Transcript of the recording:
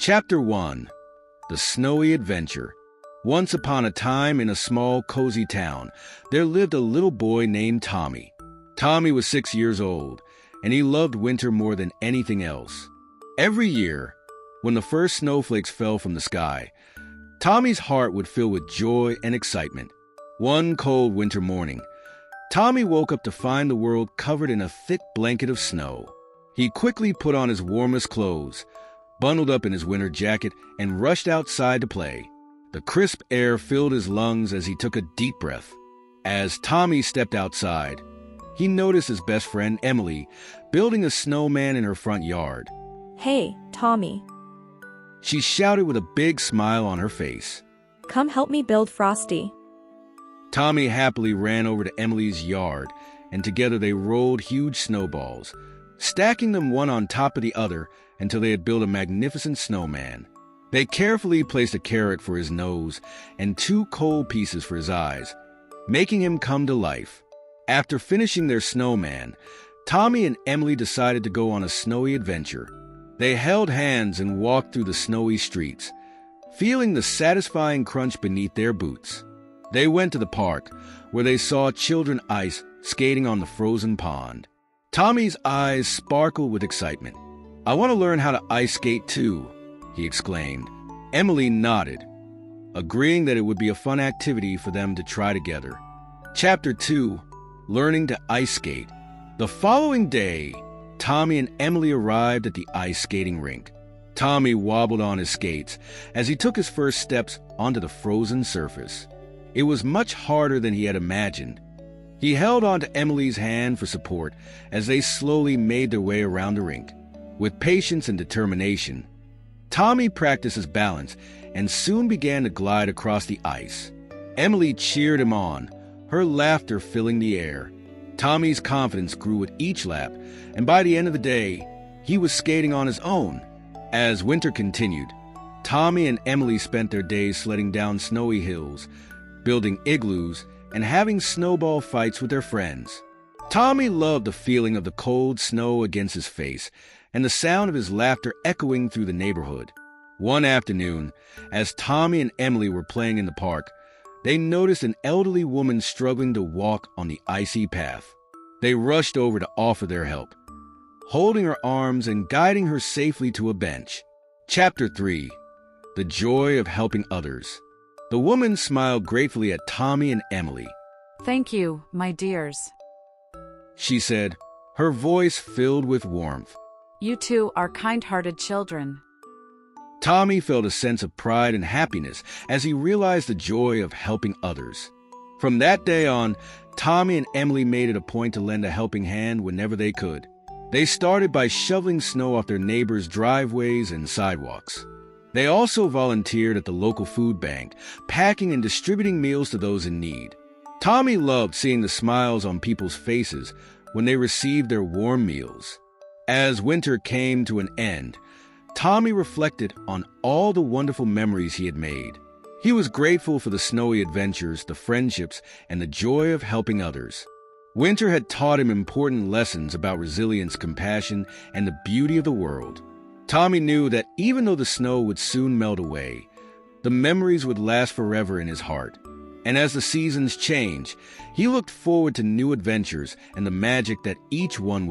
Chapter 1. The Snowy Adventure. Once upon a time, in a small, cozy town, there lived a little boy named Tommy. Tommy was 6 years old, and he loved winter more than anything else. Every year, when the first snowflakes fell from the sky, Tommy's heart would fill with joy and excitement. One cold winter morning, Tommy woke up to find the world covered in a thick blanket of snow. He quickly put on his warmest clothes, bundled up in his winter jacket, and rushed outside to play. The crisp air filled his lungs as he took a deep breath. As Tommy stepped outside, he noticed his best friend, Emily, building a snowman in her front yard. "Hey, Tommy. She shouted with a big smile on her face. Come help me build Frosty." Tommy happily ran over to Emily's yard, and together they rolled huge snowballs, stacking them one on top of the other until they had built a magnificent snowman. They carefully placed a carrot for his nose and 2 coal pieces for his eyes, making him come to life. After finishing their snowman, Tommy and Emily decided to go on a snowy adventure. They held hands and walked through the snowy streets, feeling the satisfying crunch beneath their boots. They went to the park, where they saw children ice skating on the frozen pond. Tommy's eyes sparkled with excitement. "I want to learn how to ice skate too," he exclaimed. Emily nodded, agreeing that it would be a fun activity for them to try together. Chapter 2. Learning to ice skate. The following day, Tommy and Emily arrived at the ice skating rink. Tommy wobbled on his skates as he took his first steps onto the frozen surface. It was much harder than he had imagined. He held on to Emily's hand for support as they slowly made their way around the rink. With patience and determination, Tommy practiced his balance and soon began to glide across the ice. Emily cheered him on, her laughter filling the air. Tommy's confidence grew with each lap, and by the end of the day, he was skating on his own. As winter continued, Tommy and Emily spent their days sledding down snowy hills, building igloos, and having snowball fights with their friends. Tommy loved the feeling of the cold snow against his face and the sound of his laughter echoing through the neighborhood. One afternoon, as Tommy and Emily were playing in the park, they noticed an elderly woman struggling to walk on the icy path. They rushed over to offer their help, holding her arms and guiding her safely to a bench. Chapter 3. The Joy of Helping Others. The woman smiled gratefully at Tommy and Emily. "Thank you, my dears," she said, her voice filled with warmth. "You two are kind-hearted children." Tommy felt a sense of pride and happiness as he realized the joy of helping others. From that day on, Tommy and Emily made it a point to lend a helping hand whenever they could. They started by shoveling snow off their neighbors' driveways and sidewalks. They also volunteered at the local food bank, packing and distributing meals to those in need. Tommy loved seeing the smiles on people's faces when they received their warm meals. As winter came to an end, Tommy reflected on all the wonderful memories he had made. He was grateful for the snowy adventures, the friendships, and the joy of helping others. Winter had taught him important lessons about resilience, compassion, and the beauty of the world. Tommy knew that even though the snow would soon melt away, the memories would last forever in his heart. And as the seasons changed, he looked forward to new adventures and the magic that each one would